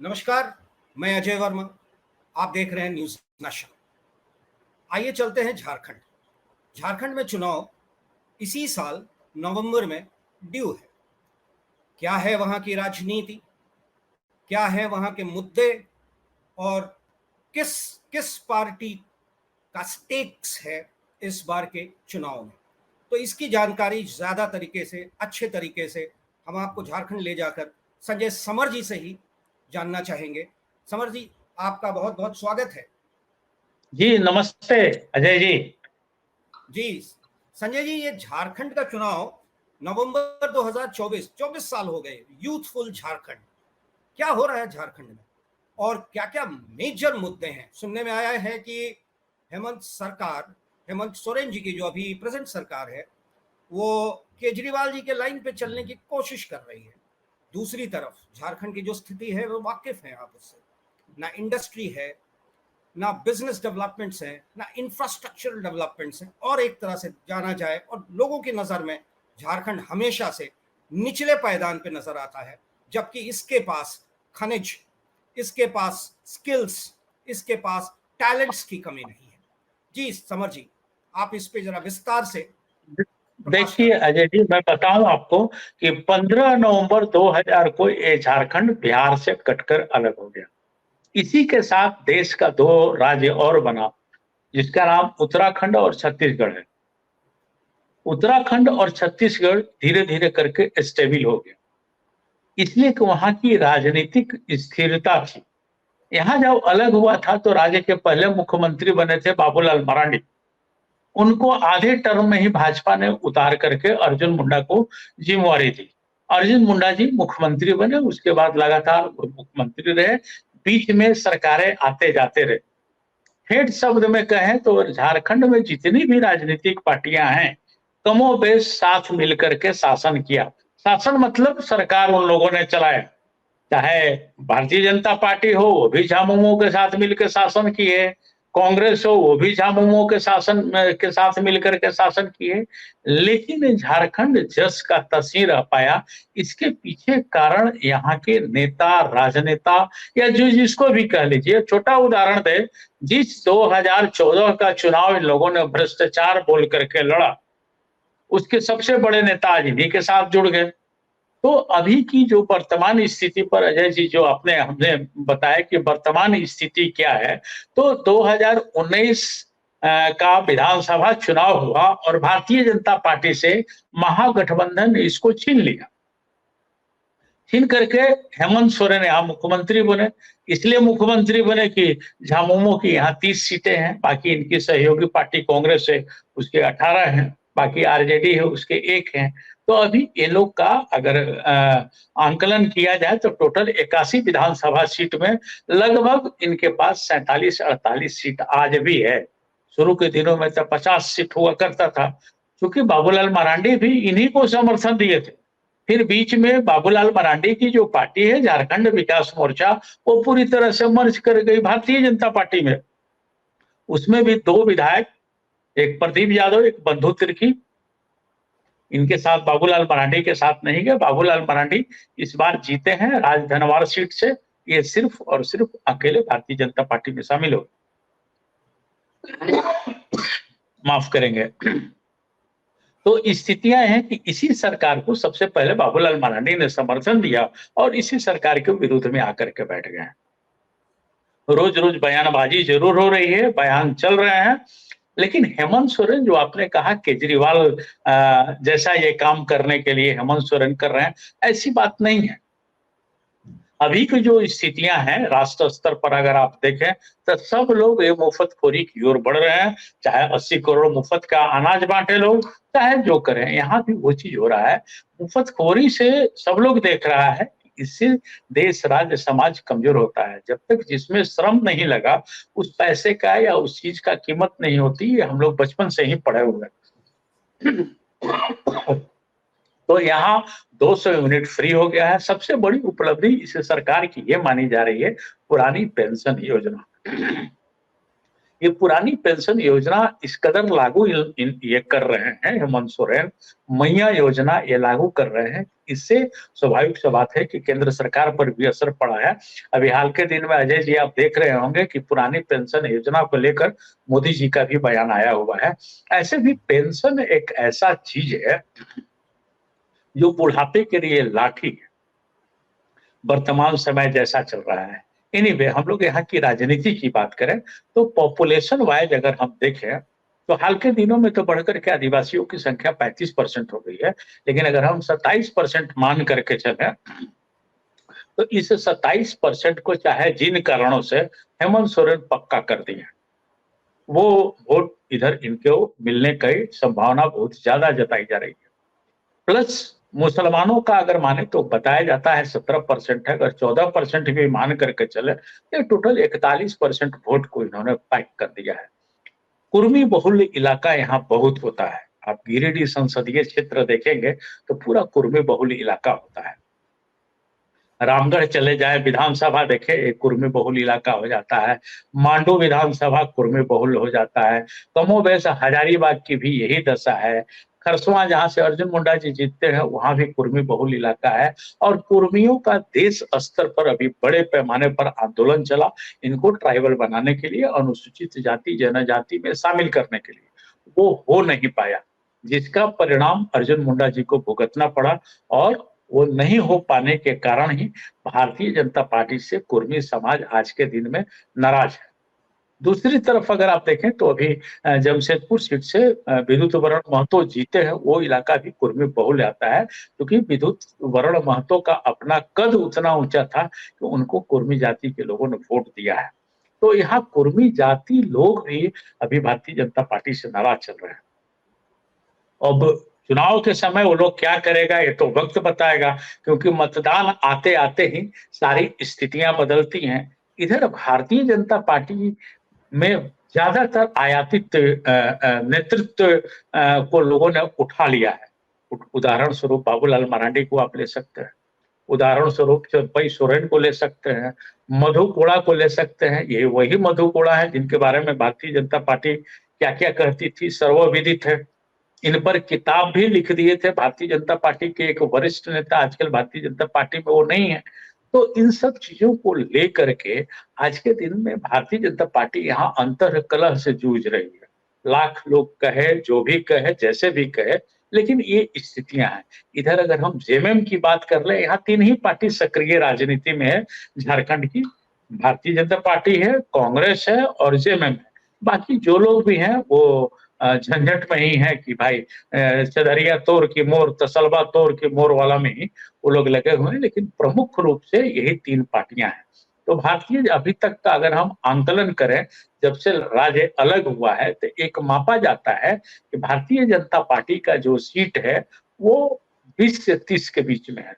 नमस्कार, मैं अजय वर्मा। आप देख रहे हैं न्यूज नशा। आइए चलते हैं झारखंड। झारखंड में चुनाव इसी साल नवंबर में ड्यू है। क्या है वहां की राजनीति, क्या है वहां के मुद्दे और किस किस पार्टी का स्टेक्स है इस बार के चुनाव में, तो इसकी जानकारी ज़्यादा तरीके से, अच्छे तरीके से हम आपको झारखंड ले जाकर संजय समर जी से ही जानना चाहेंगे। समर जी, आपका बहुत बहुत स्वागत है। जी नमस्ते अजय जी। जी संजय जी, ये झारखंड का चुनाव नवंबर 2024, 24 साल हो गए, यूथफुल झारखंड। क्या हो रहा है झारखंड में और क्या क्या मेजर मुद्दे हैं? सुनने में आया है कि हेमंत सोरेन जी की जो अभी प्रेजेंट सरकार है, वो केजरीवाल जी के लाइन पे चलने की कोशिश कर रही है। दूसरी तरफ झारखंड की जो स्थिति है वो वाकिफ है आप उससे। ना इंडस्ट्री है, ना बिजनेस डेवलपमेंट्स हैं, ना इंफ्रास्ट्रक्चरल डेवलपमेंट्स हैं, और एक तरह से जाना जाए और लोगों की नज़र में झारखंड हमेशा से निचले पायदान पे नजर आता है, जबकि इसके पास खनिज, इसके पास स्किल्स, इसके पास टैलेंट्स की कमी नहीं है। जी समर जी, आप इस पे जरा विस्तार से देखिए अजय जी, मैं बताऊं आपको कि 15 नवंबर 2000 को ये झारखंड बिहार से कटकर अलग हो गया। इसी के साथ देश का दो राज्य और बना, जिसका नाम उत्तराखंड और छत्तीसगढ़ है। उत्तराखंड और छत्तीसगढ़ धीरे धीरे करके स्टेबल हो गया, इसलिए कि वहां की राजनीतिक स्थिरता थी। यहाँ जब अलग हुआ था तो राज्य के पहले मुख्यमंत्री बने थे बाबूलाल मरांडी। उनको आधे टर्म में ही भाजपा ने उतार करके अर्जुन मुंडा को जिम्मेवारी दी। अर्जुन मुंडा जी मुख्यमंत्री बने, उसके बाद लगातार मुख्यमंत्री रहे। बीच में सरकारें आते जाते रहे। हेड शब्द में कहें तो झारखंड में जितनी भी राजनीतिक पार्टियां हैं, कमोबेश साथ मिलकर के शासन किया। शासन मतलब सरकार उन लोगों ने चलाया। चाहे भारतीय जनता पार्टी हो, वो भी झामुमो के साथ मिलकर शासन किए। कांग्रेस हो, वो भी झामुमो के शासन के साथ मिलकर के शासन किए। लेकिन झारखंड जस का तस ही रह पाया। इसके पीछे कारण यहाँ के नेता, राजनेता, या जो जिसको भी कह लीजिए। छोटा उदाहरण दे, जिस 2014 का चुनाव इन लोगों ने भ्रष्टाचार बोल करके लड़ा, उसके सबसे बड़े नेता आज इन्हीं के साथ जुड़ गए। तो अभी की जो वर्तमान स्थिति पर अजय जी, जो आपने हमने बताया कि वर्तमान स्थिति क्या है, तो 2019 का विधानसभा चुनाव हुआ और भारतीय जनता पार्टी से महागठबंधन ने इसको छीन लिया। छीन करके हेमंत सोरेन यहाँ मुख्यमंत्री बने। इसलिए मुख्यमंत्री बने कि झामुमो की यहाँ 30 सीटें हैं, बाकी इनकी सहयोगी पार्टी कांग्रेस है, उसके 18 हैं, बाकी आरजेडी है, उसके 1 हैं। तो अभी ये लोग का अगर आंकलन किया जाए तो टोटल 81 विधानसभा सीट में लगभग इनके पास 47-48 सीट आज भी है। शुरू के दिनों में तो 50 सीट हुआ करता था, क्योंकि बाबूलाल मरांडी भी इन्हीं को समर्थन दिए थे। फिर बीच में बाबूलाल मरांडी की जो पार्टी है झारखंड विकास मोर्चा, वो पूरी तरह से मर्ज कर गई भारतीय जनता पार्टी में। उसमें भी 2 विधायक, एक प्रदीप यादव, एक बंधु तिर्की, इनके साथ बाबूलाल मरांडी के साथ नहीं गए। बाबूलाल मरांडी इस बार जीते हैं राजधनवार सीट से। ये सिर्फ और सिर्फ अकेले भारतीय जनता पार्टी में शामिल हो, माफ करेंगे। तो स्थितियां हैं कि इसी सरकार को सबसे पहले बाबूलाल मरांडी ने समर्थन दिया और इसी सरकार के विरुद्ध में आकर के बैठ गए हैं। रोज रोज बयानबाजी जरूर हो रही है, बयान चल रहे हैं, लेकिन हेमंत सोरेन, जो आपने कहा केजरीवाल जैसा ये काम करने के लिए हेमंत सोरेन कर रहे हैं, ऐसी बात नहीं है। अभी की जो स्थितियां हैं राष्ट्र स्तर पर अगर आप देखें तो सब लोग ये मुफ्तखोरी की ओर बढ़ रहे हैं। चाहे 80 करोड़ मुफ्त का अनाज बांटे लोग, चाहे जो करें, यहाँ भी वो चीज हो रहा है। मुफ्तखोरी से सब लोग देख रहा है, इससे देश, राज्य, समाज कमजोर होता है। जब तक जिसमें श्रम नहीं लगा, उस पैसे का या उस चीज का कीमत नहीं होती। ये हम लोग बचपन से ही पढ़े हुए हैं। तो यहाँ 200 यूनिट फ्री हो गया है। सबसे बड़ी उपलब्धि इस सरकार की ये मानी जा रही है, पुरानी पेंशन योजना। ये पुरानी पेंशन योजना इस कदर लागू ये कर रहे हैं हेमंत सोरेन, मैया योजना ये लागू कर रहे हैं। इससे स्वाभाविक सी बात है कि केंद्र सरकार पर भी असर पड़ा है। अभी हाल के दिन में अजय जी आप देख रहे होंगे कि पुरानी पेंशन योजना को लेकर मोदी जी का भी बयान आया हुआ है। ऐसे भी पेंशन एक ऐसा चीज है जो बुढ़ापे के लिए लाठी है, वर्तमान समय जैसा चल रहा है। एनीवे हम लोग यहाँ की राजनीति की बात करें तो पॉपुलेशन वाइज अगर हम देखें तो हाल के दिनों में तो बढ़कर के आदिवासियों की संख्या 35% हो गई है, लेकिन अगर हम 27% मान करके चले तो इस 27% को चाहे जिन कारणों से हेमंत सोरेन पक्का कर दिए, वो वोट इधर इनको मिलने की संभावना बहुत ज्यादा जताई जा रही है। प्लस मुसलमानों का अगर माने तो बताया जाता है 17% है, अगर 14% भी मान करके चले तो टोटल 41% वोट को इन्होंने पैक कर दिया है। कुर्मी बहुल इलाका यहाँ बहुत होता है। आप गिरिडीह संसदीय क्षेत्र देखेंगे तो पूरा कुर्मी बहुल इलाका होता है। रामगढ़ चले जाए विधानसभा देखे एक कुर्मी बहुल इलाका हो जाता है, मांडू विधानसभा कुर्मी बहुल हो जाता है, कमोबेश हजारीबाग की भी यही दशा है। खरसवां जहां से अर्जुन मुंडा जी जीतते हैं वहां भी कुर्मी बहुल इलाका है। और कुर्मियों का देश स्तर पर अभी बड़े पैमाने पर आंदोलन चला इनको ट्राइबल बनाने के लिए, अनुसूचित जाति जनजाति में शामिल करने के लिए, वो हो नहीं पाया, जिसका परिणाम अर्जुन मुंडा जी को भुगतना पड़ा। और वो नहीं हो पाने के कारण ही भारतीय जनता पार्टी से कुर्मी समाज आज के दिन में नाराज है। दूसरी तरफ अगर आप देखें तो अभी जमशेदपुर सीट से विद्युत वरण महतो जीते हैं, वो इलाका भी कुर्मी बहुल आता है क्योंकि विद्युत वरण महतो का अपना कद उतना ऊंचा था कि उनको कुर्मी जाति के लोगों ने वोट दिया है। तो यहाँ कुर्मी जाति लोग भी अभी भारतीय जनता पार्टी से नाराज चल रहे हैं। अब चुनाव के समय वो लोग क्या करेगा ये तो वक्त बताएगा, क्योंकि मतदान आते आते ही सारी स्थितियां बदलती हैं। इधर भारतीय जनता पार्टी में ज्यादातर आयातित नेतृत्व को लोगों ने उठा लिया है। उदाहरण स्वरूप बाबूलाल मरांडी को आप ले सकते हैं, उदाहरण स्वरूप चंपई सोरेन को ले सकते हैं, मधु कोड़ा को ले सकते हैं। ये वही मधु कोड़ा है जिनके बारे में भारतीय जनता पार्टी क्या क्या कहती थी सर्वविदित है। इन पर किताब भी लिख दिए थे भारतीय जनता पार्टी के एक वरिष्ठ नेता, आजकल भारतीय जनता पार्टी में वो नहीं है। तो इन सब चीजों को लेकर के आज के दिन में भारतीय जनता पार्टी यहाँ अंतर कलह से जूझ रही है। लाख लोग कहे, जो भी कहे, जैसे भी कहे, लेकिन ये स्थितियां हैं। इधर अगर हम जेएमएम की बात कर ले, यहाँ 3 ही पार्टी सक्रिय राजनीति में है झारखंड की, भारतीय जनता पार्टी है, कांग्रेस है और जेएमएम है। बाकी जो लोग भी हैं वो झंझट में ही है कि भाई चदरिया तोड़ की मोर, तसलबा तोड़ की मोर वाला में ही वो लोग लगे हुए हैं, लेकिन प्रमुख रूप से यही 3 पार्टियां हैं। तो भारतीय अभी तक का अगर हम आंकलन करें, जब से राज्य अलग हुआ है तो एक मापा जाता है कि भारतीय जनता पार्टी का जो सीट है वो 20 से 30 के बीच में है।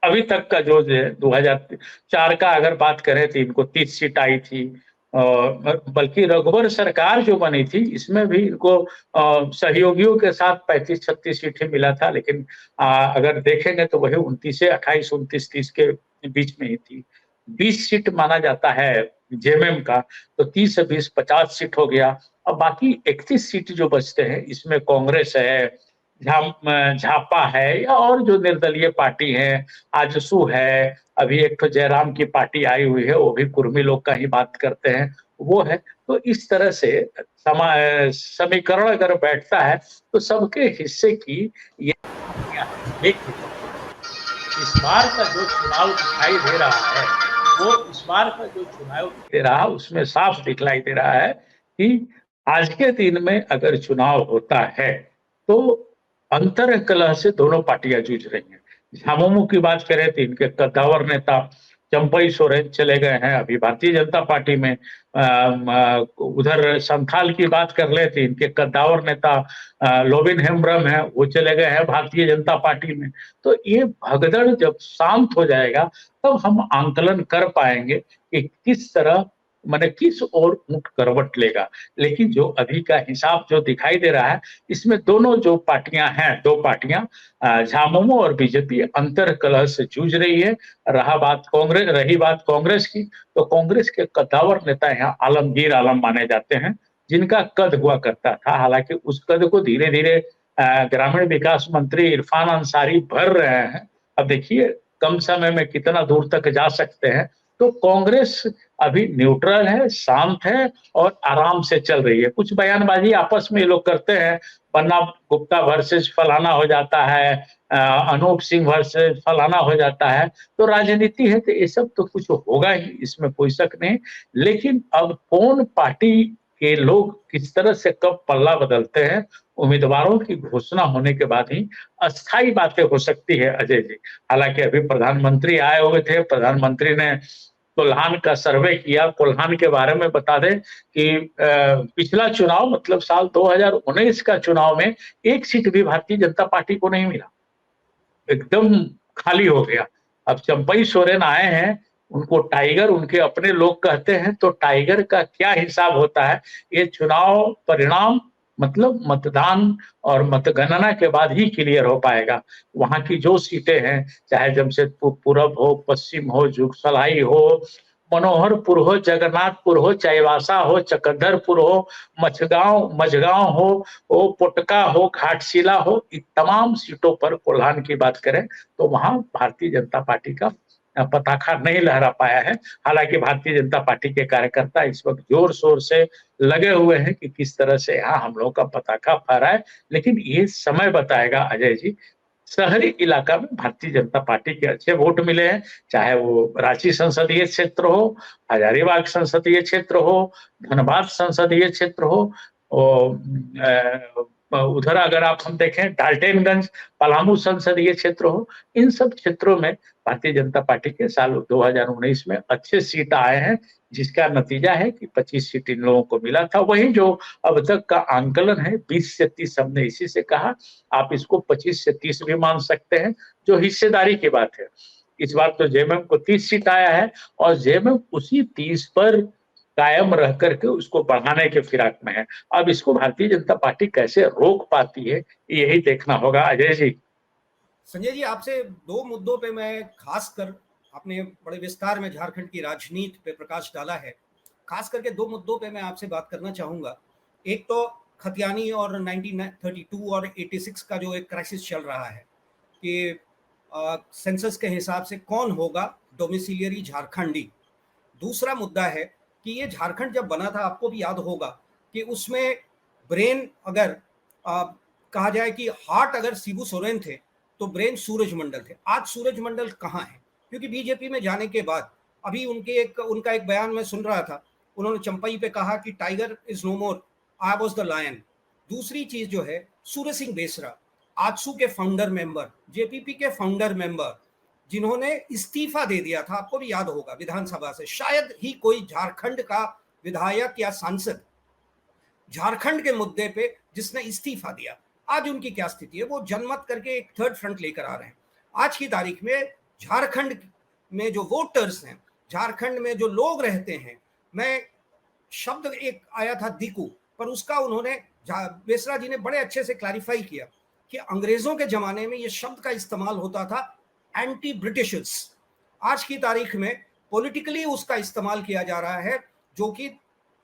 अभी तक का जो 2004 का अगर बात करें तो इनको 30 सीट आई थी, बल्कि रघुवर सरकार जो बनी थी इसमें भी इनको सहयोगियों के साथ 35-36 सीटें मिला था, लेकिन अगर देखेंगे तो वही 29 से 28, 29, 30 के बीच में ही थी। 20 सीट माना जाता है जेएमएम का, तो 30 से 20 50 सीट हो गया। अब बाकी 31 सीट जो बचते हैं इसमें कांग्रेस है, झापा है या और जो निर्दलीय पार्टी है, आजसू है, अभी एक तो जयराम की पार्टी आई हुई है वो भी कुर्मी लोग का ही बात करते हैं, वो है। तो इस तरह से समीकरण अगर बैठता है तो सबके हिस्से की ये एक इस बार का जो चुनाव दिखाई दे रहा है, वो इस बार का जो चुनाव दे रहा है उसमें साफ दिखलाई दे रहा है कि आज के दिन में अगर चुनाव होता है तो अंतर कलह से दोनों पार्टियां जूझ रही हैं। झामुमो की बात करें तो इनके कद्दावर नेता चंपई सोरेन चले गए हैं अभी भारतीय जनता पार्टी में। उधर संथाल की बात कर ले तो इनके कद्दावर नेता लोबिन हेम्ब्रम है, वो चले गए हैं भारतीय जनता पार्टी में। तो ये भगदड़ जब शांत हो जाएगा तब हम आंकलन कर पाएंगे कि किस तरह मैंने किस ओर ऊंट करवट लेगा। लेकिन जो अभी का हिसाब जो दिखाई दे रहा है, इसमें दोनों जो पार्टियां हैं, दो पार्टियां झामुमो और बीजेपी अंतर कलह से जूझ रही है। रही बात कांग्रेस की, तो कांग्रेस के कद्दावर नेता यहाँ आलमगीर आलम माने जाते हैं, जिनका कद हुआ करता था। हालांकि उस कद को धीरे धीरे ग्रामीण विकास मंत्री इरफान अंसारी भर रहे हैं। अब देखिए कम समय में कितना दूर तक जा सकते हैं। तो कांग्रेस अभी न्यूट्रल है, शांत है और आराम से चल रही है। कुछ बयानबाजी आपस में ये लोग करते हैं, पन्ना गुप्ता वर्सेस फलाना हो जाता है, अनूप सिंह वर्सेस फलाना हो जाता है। तो राजनीति है, तो ये सब तो कुछ होगा ही, इसमें कोई शक नहीं। लेकिन अब कौन पार्टी के लोग किस तरह से कब पल्ला बदलते हैं, उम्मीदवारों की घोषणा होने के बाद ही अस्थायी बातें हो सकती है अजय जी। हालांकि अभी प्रधानमंत्री आए हुए थे, प्रधानमंत्री ने कोल्हान का सर्वे किया। कोल्हान के बारे में बता दें कि पिछला चुनाव मतलब साल 2019 का चुनाव में एक सीट भी भारतीय जनता पार्टी को नहीं मिला, एकदम खाली हो गया। अब चंपई सोरेन आए हैं, उनको टाइगर उनके अपने लोग कहते हैं, तो टाइगर का क्या हिसाब होता है ये चुनाव परिणाम मतलब मतदान और मतगणना के बाद ही क्लियर हो पाएगा। वहां की जो सीटें हैं, चाहे जमशेदपुर पूरब हो, पश्चिम हो, जुगसलाई हो, मनोहरपुर हो, जगन्नाथपुर हो, चाईबासा हो, चकंदरपुर हो, मझगांव हो, पोटका हो, घाटशिला हो, इन तमाम सीटों पर कोल्हान की बात करें तो वहां भारतीय जनता पार्टी का पताखा नहीं लहरा पाया है। हालांकि भारतीय जनता पार्टी के कार्यकर्ता इस वक्त जोर शोर से लगे हुए हैं कि किस तरह से यहाँ हम लोग का पताखा फहराए। लेकिन ये समय बताएगा अजय जी। शहरी इलाका में भारतीय जनता पार्टी के अच्छे वोट मिले हैं, चाहे वो रांची संसदीय क्षेत्र हो, हजारीबाग संसदीय क्षेत्र हो, धनबाद संसदीय क्षेत्र हो, उधर अगर आप हम देखें डाल्टनगंज पलामू संसदीय क्षेत्र हो, इन सब क्षेत्रों में भारतीय जनता पार्टी के साल 2019 में अच्छे सीट आए हैं, जिसका नतीजा है कि 25 सीट इन लोगों को मिला था। वही जो अब तक का आंकलन है 20 से 30, हमने इसी से कहा, आप इसको 25 से 30 भी मान सकते हैं, जो हिस्सेदारी की बात है। इस बार तो जेएमएम को 30 सीट आया है और जेएमएम उसी 30 पर कायम रह करके उसको बढ़ाने के फिराक में है। अब इसको भारतीय जनता पार्टी कैसे रोक पाती है, यही देखना होगा अजय जी। संजय जी, आपसे दो मुद्दों पे मैं खासकर, आपने बड़े विस्तार में झारखंड की राजनीति पे प्रकाश डाला है, खास करके दो मुद्दों पे मैं आपसे बात करना चाहूंगा। एक तो खतियानी और 1932 और 86 का जो एक क्राइसिस चल रहा है कि सेंसस के हिसाब से कौन होगा डोमिसिलियरी झारखंडी। दूसरा मुद्दा है कि ये झारखंड जब बना था, आपको भी याद होगा कि उसमें ब्रेन अगर कहा जाए कि हार्ट अगर शिबू सोरेन थे तो ब्रेन सूरज मंडल थे। आज सूरज मंडल कहाँ है? क्योंकि बीजेपी में जाने के बाद अभी उनका एक बयान में सुन रहा था, उन्होंने चंपई पे कहा कि tiger is no more, I was the lion. दूसरी चीज जो है, सूर्य सिंह बेसरा, आजसू के फाउंडर मेंबर, जेपीपी के फाउंडर मेंबर, जिन्होंने इस्तीफा दे दिया था, आपको भी याद होगा, विधानसभा से। शायद ही कोई झारखंड का विधायक या सांसद झारखंड के मुद्दे पे जिसने इस्तीफा दिया। आज उनकी क्या स्थिति है? वो जनमत करके एक थर्ड फ्रंट लेकर आ रहे हैं। आज की तारीख में झारखंड में जो वोटर्स हैं, झारखंड में जो लोग रहते हैं, मैं शब्द एक आया था दिकू, पर उसका उन्होंने बेसरा जी ने बड़े अच्छे से क्लैरिफाई किया कि अंग्रेजों के जमाने में ये शब्द का इस्तेमाल होता था एंटी ब्रिटिशर्स। आज की तारीख में पॉलिटिकली उसका इस्तेमाल किया जा रहा है, जो कि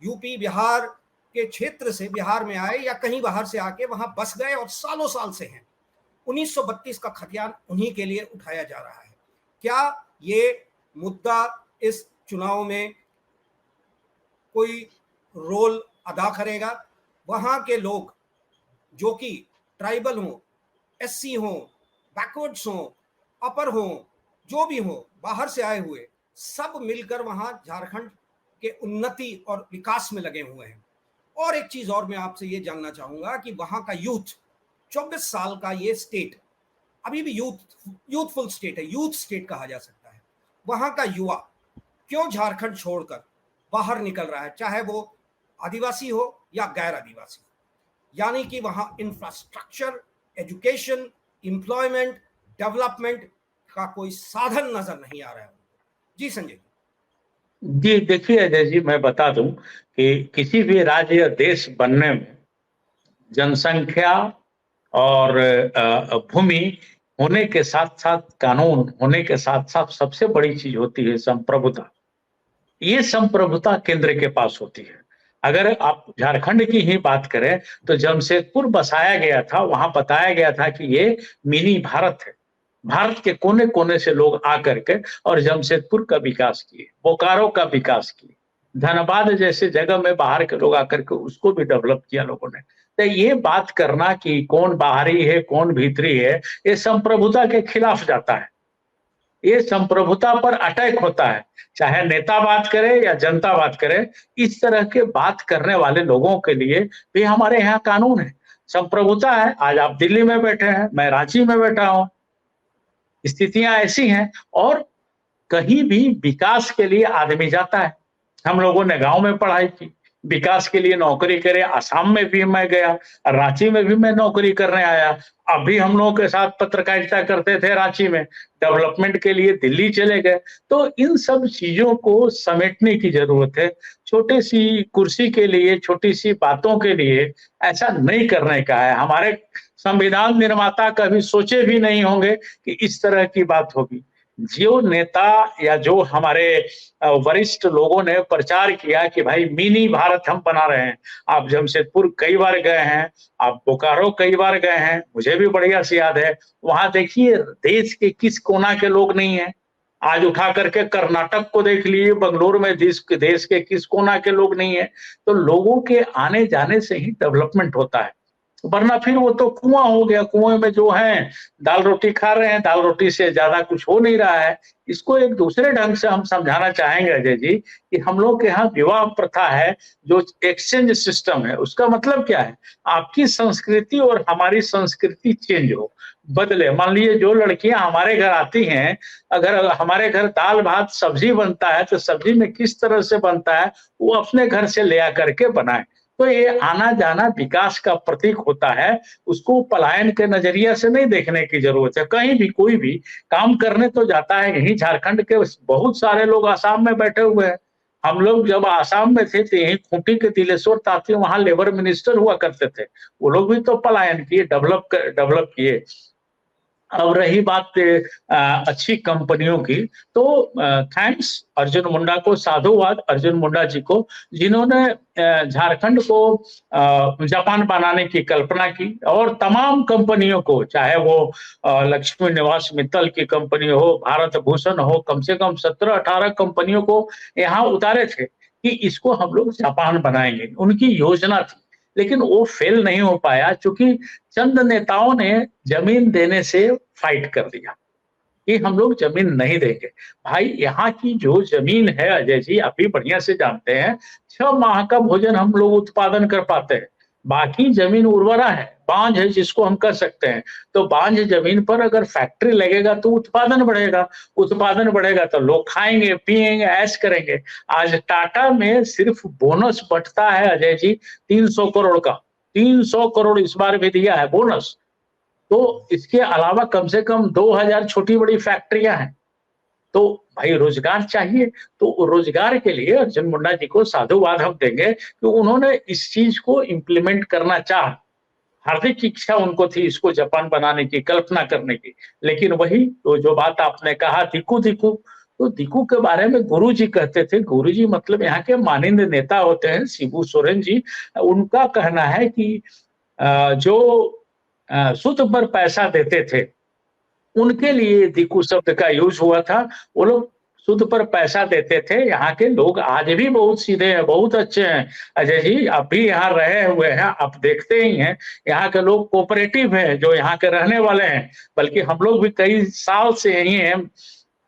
यूपी बिहार के क्षेत्र से बिहार में आए या कहीं बाहर से आके वहां बस गए और सालों साल से हैं। 1932 का खतियान उन्हीं के लिए उठाया जा रहा है। क्या ये मुद्दा इस चुनाव में कोई रोल अदा करेगा? वहां के लोग जो कि ट्राइबल हो, एससी हो, बैकवर्ड्स हो, अपर हो, जो भी हो, बाहर से आए हुए, सब मिलकर वहां झारखंड के उन्नति और विकास में लगे हुए हैं। और एक चीज और मैं आपसे ये जानना चाहूंगा कि वहां का यूथ, 24 साल का ये स्टेट अभी भी यूथफुल स्टेट है, यूथ स्टेट कहा जा सकता है। वहां का युवा क्यों झारखंड छोड़कर बाहर निकल रहा है, चाहे वो आदिवासी हो या गैर आदिवासी? यानी कि वहां इंफ्रास्ट्रक्चर, एजुकेशन, एम्प्लॉयमेंट, डेवलपमेंट का कोई साधन नजर नहीं आ रहा है। जी संजय। जी, देखिए अजय जी, मैं बता दूं कि किसी भी राज्य या देश बनने में जनसंख्या और भूमि होने के साथ-साथ, कानून होने के साथ-साथ, सबसे बड़ी चीज़ होती है संप्रभुता। ये संप्रभुता केंद्र के पास होती है। अगर आप झारखंड की ही बात करें, तो जमशेदपुर बसाया गया था, वहाँ बताया गया था कि ये मिनी भारत है। भारत के कोने-कोने से लोग आकर के और जमशेदपुर का विकास किए, बोकारो का विकास किए, धनबाद जैसे जगह में बाहर के लोग आकर के उसको भी डेवलप किया लोगों ने। तो ये बात करना कि कौन बाहरी है, कौन भीतरी है, ये संप्रभुता के खिलाफ जाता है। ये संप्रभुता पर अटैक होता है, चाहे नेता बात करे या जनता बात करे। इस तरह के बात करने वाले लोगों के लिए भी हमारे यहाँ कानून है, संप्रभुता है। आज आप दिल्ली में बैठे हैं, मैं रांची में बैठा हूँ, स्थितियां ऐसी हैं। और कहीं भी विकास के लिए आदमी जाता है। हम लोगों ने गांव में पढ़ाई की, विकास के लिए नौकरी करे। आसाम में भी मैं गया, रांची में भी मैं नौकरी करने आया। अभी हम लोगों के साथ पत्रकारिता करते थे रांची में, डेवलपमेंट के लिए दिल्ली चले गए। तो इन सब चीजों को समेटने की जरूरत है। छोटी सी कुर्सी के लिए, छोटी सी बातों के लिए ऐसा नहीं करने का है। हमारे संविधान निर्माता कभी सोचे भी नहीं होंगे कि इस तरह की बात होगी। जो नेता या जो हमारे वरिष्ठ लोगों ने प्रचार किया कि भाई मिनी भारत हम बना रहे हैं। आप जमशेदपुर कई बार गए हैं, आप बोकारो कई बार गए हैं, मुझे भी बढ़िया से याद है। वहां देखिए देश के किस कोना के लोग नहीं है। आज उठा करके कर्नाटक को देख लीजिए, बंगलोर में देश के किस कोना के लोग नहीं है। तो लोगों के आने जाने से ही डेवलपमेंट होता है, वरना फिर वो तो कुआं हो गया। कुएं में जो है दाल रोटी खा रहे हैं, दाल रोटी से ज्यादा कुछ हो नहीं रहा है। इसको एक दूसरे ढंग से हम समझाना चाहेंगे अजय जी कि हम लोग के यहाँ विवाह प्रथा है, जो एक्सचेंज सिस्टम है। उसका मतलब क्या है, आपकी संस्कृति और हमारी संस्कृति चेंज हो, बदले। मान लीजिए जो लड़कियां हमारे घर आती हैं, अगर हमारे घर दाल भात सब्जी बनता है तो सब्जी में किस तरह से बनता है वो अपने घर से ले आकर के बनाए। तो ये आना जाना विकास का प्रतीक होता है। उसको पलायन के नजरिया से नहीं देखने की जरूरत है। कहीं भी कोई भी काम करने तो जाता है। यही झारखंड के बहुत सारे लोग आसाम में बैठे हुए हैं। हम लोग जब आसाम में थे तो यही खूंटी के तिलेश्वर तांती वहां लेबर मिनिस्टर हुआ करते थे। वो लोग भी तो पलायन किए, डेवलप किए। अब रही बात अच्छी कंपनियों की, तो थैंक्स अर्जुन मुंडा को, साधुवाद अर्जुन मुंडा जी को, जिन्होंने झारखंड को जापान बनाने की कल्पना की। और तमाम कंपनियों को, चाहे वो लक्ष्मी निवास मित्तल की कंपनी हो, भारत भूषण हो, कम से कम 17-18 कंपनियों को यहाँ उतारे थे कि इसको हम लोग जापान बनाएंगे। उनकी योजना थी, लेकिन वो फेल नहीं हो पाया, क्योंकि चंद नेताओं ने जमीन देने से फाइट कर दिया कि हम लोग जमीन नहीं देंगे। भाई यहाँ की जो जमीन है अजय जी, आप भी बढ़िया से जानते हैं, 6 माह का भोजन हम लोग उत्पादन कर पाते हैं। बाकी जमीन उर्वरा है, बांझ है जिसको हम कर सकते हैं। तो बांझ जमीन पर अगर फैक्ट्री लगेगा तो उत्पादन बढ़ेगा, उत्पादन बढ़ेगा तो लोग खाएंगे पिएंगे ऐश करेंगे। आज टाटा में सिर्फ बोनस बंटता है अजय जी 300 करोड़ का। 300 करोड़ इस बार भी दिया है बोनस। तो इसके अलावा कम से कम 2000 छोटी बड़ी फैक्ट्रियां हैं। तो भाई रोजगार चाहिए। तो रोजगार के लिए अर्जुन मुंडा जी को साधुवाद हम देंगे कि उन्होंने इस चीज को इम्प्लीमेंट करना चाहा। हार्दिक इच्छा उनको थी इसको जापान बनाने की, कल्पना करने की। लेकिन वही तो जो बात आपने कहा, दिकू दिकू, तो दिकू के बारे में गुरुजी कहते थे। गुरुजी मतलब यहाँ के माननीय नेता होते हैं शिबू सोरेन जी। उनका कहना है कि जो सूद पर पैसा देते थे उनके लिए दिकू शब्द का यूज हुआ था। वो लोग सूद पर पैसा देते थे। यहाँ के लोग आज भी बहुत सीधे हैं, बहुत अच्छे हैं अजय जी। आप भी यहाँ रहे हुए हैं, आप देखते ही हैं। यहाँ के लोग कोऑपरेटिव हैं, जो यहाँ के रहने वाले हैं। बल्कि हम लोग भी कई साल से यही हैं,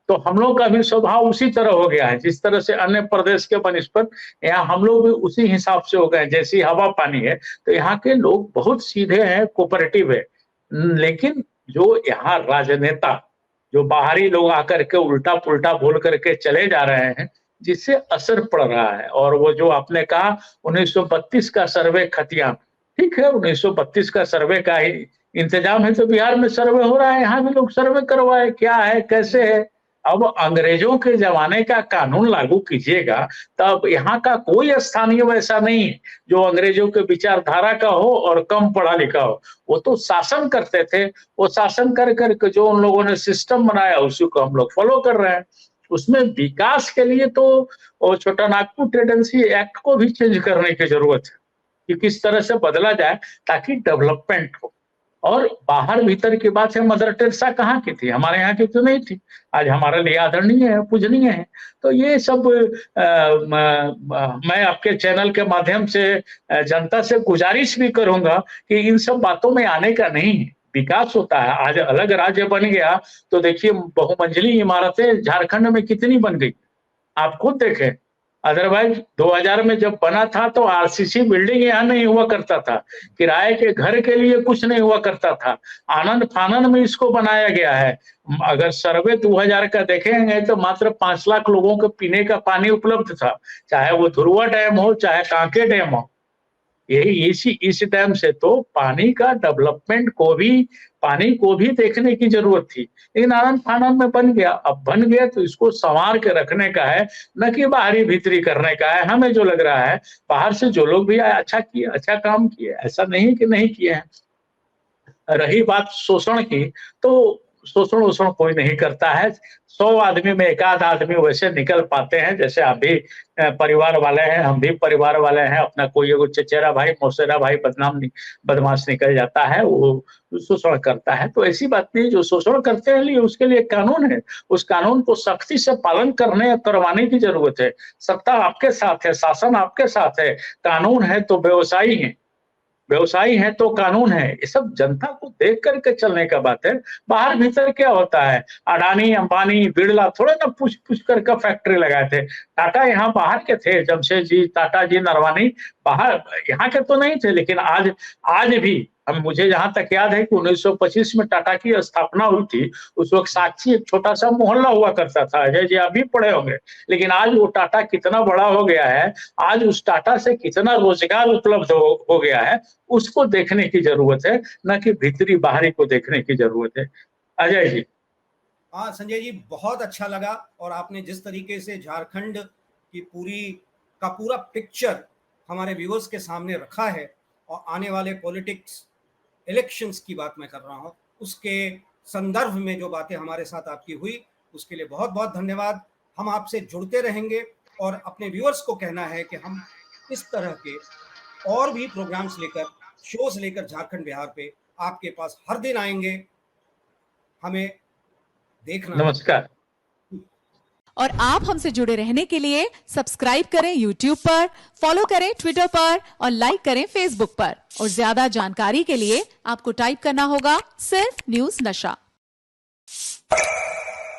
तो हम लोग का भी स्वभाव उसी तरह हो गया है। जिस तरह से अन्य प्रदेश के बनस्पत, यहाँ हम लोग भी उसी हिसाब से हो गए, जैसी हवा पानी है। तो यहाँ के लोग बहुत सीधे हैं, कोऑपरेटिव है। लेकिन जो यहाँ राजनेता, जो बाहरी लोग आकर के उल्टा पुल्टा बोल करके चले जा रहे हैं, जिससे असर पड़ रहा है। और वो जो आपने कहा 1932 का सर्वे खतियान, ठीक है, 1932 का सर्वे का ही इंतजाम है तो बिहार में सर्वे हो रहा है। यहाँ भी लोग सर्वे करवाए, क्या है कैसे है। अब अंग्रेजों के जमाने का कानून लागू कीजिएगा, तब यहाँ का कोई स्थानीय वैसा नहीं है जो अंग्रेजों के विचारधारा का हो और कम पढ़ा लिखा हो। वो तो शासन करते थे, वो शासन कर करके जो उन लोगों ने सिस्टम बनाया उसी को हम लोग फॉलो कर रहे हैं। उसमें विकास के लिए तो वो छोटा नागपुर टेंडेंसी एक्ट को भी चेंज करने की जरूरत है कि किस तरह से बदला जाए ताकि डेवलपमेंट हो। और बाहर भीतर की बात है, मदर टेरेसा कहाँ की थी, हमारे यहाँ की तो नहीं थी, आज हमारे लिए आदरणीय है, पूजनीय है। तो ये सब मैं आपके चैनल के माध्यम से जनता से गुजारिश भी करूंगा कि इन सब बातों में आने का नहीं है। विकास होता है, आज अलग राज्य बन गया तो देखिए बहुमंजिली इमारतें झारखंड में कितनी बन गई, आप खुद देखें। अदरवाइज 2000 में जब बना था तो आरसीसी बिल्डिंग यहाँ नहीं हुआ करता था, किराए के घर के लिए कुछ नहीं हुआ करता था, आनंद फानंद में इसको बनाया गया है। अगर सर्वे 2000 का देखेंगे तो मात्र 5 लाख लोगों को पीने का पानी उपलब्ध था, चाहे वो धुरुआ डैम हो चाहे कांके डैम हो। यही इस डैम से तो पानी का डेवलपमेंट को भी, पानी को भी देखने की जरूरत थी, लेकिन आनंद फानंद में बन गया। अब बन गया तो इसको संवार के रखने का है, न कि बाहरी भीतरी करने का है। हमें जो लग रहा है बाहर से जो लोग भी आए अच्छा किए, अच्छा काम किए, ऐसा नहीं कि नहीं किए हैं। रही बात शोषण की, तो शोषण वोषण कोई नहीं करता है। 100 आदमी में एक आध आदमी वैसे निकल पाते हैं, जैसे आप भी परिवार वाले हैं, हम भी परिवार वाले हैं। अपना कोई एगो चचेरा भाई मौसेरा भाई बदमाश निकल जाता है, वो शोषण करता है। तो ऐसी बात नहीं, जो शोषण करते हैं लिए उसके लिए कानून है, उस कानून को सख्ती से पालन करने करवाने की जरूरत है। सत्ता आपके साथ है, शासन आपके साथ है, कानून है तो व्यवसायी है, व्यवसायी है तो कानून है। ये सब जनता को देख करके चलने का बात है। बाहर भीतर क्या होता है, अडानी अंबानी बिरला थोड़े ना पूछ पूछ करके फैक्ट्री लगाए थे। टाटा यहाँ बाहर के थे, जमशेद जी, टाटा जी, नरवानी बाहर, यहाँ के तो नहीं थे। लेकिन आज भी अब मुझे जहां तक याद है कि 1925 में टाटा की स्थापना हुई थी। उस वक्त साक्षी एक छोटा सा मोहल्ला हुआ करता था, अजय जी आप भी पढ़े होंगे। लेकिन आज वो टाटा कितना बड़ा हो गया है, आज उस टाटा से कितना रोजगार उपलब्ध हो गया है, उसको देखने की जरूरत है, न कि भीतरी बाहरी को देखने की जरूरत है। अजय जी। हाँ संजय जी, बहुत अच्छा लगा। और आपने जिस तरीके से झारखंड की पूरा पिक्चर हमारे व्यूअर्स के सामने रखा है, और आने वाले पॉलिटिक्स इलेक्शंस की बात मैं कर रहा हूँ, उसके संदर्भ में जो बातें हमारे साथ आपकी हुई, उसके लिए बहुत बहुत धन्यवाद। हम आपसे जुड़ते रहेंगे, और अपने व्यूअर्स को कहना है कि हम इस तरह के और भी प्रोग्राम्स लेकर, शोज लेकर झारखंड बिहार पे आपके पास हर दिन आएंगे। हमें देखना। नमस्कार। और आप हमसे जुड़े रहने के लिए सब्सक्राइब करें YouTube पर, फॉलो करें ट्विटर पर और लाइक करें Facebook पर। और ज्यादा जानकारी के लिए आपको टाइप करना होगा सिर्फ न्यूज़ नशा।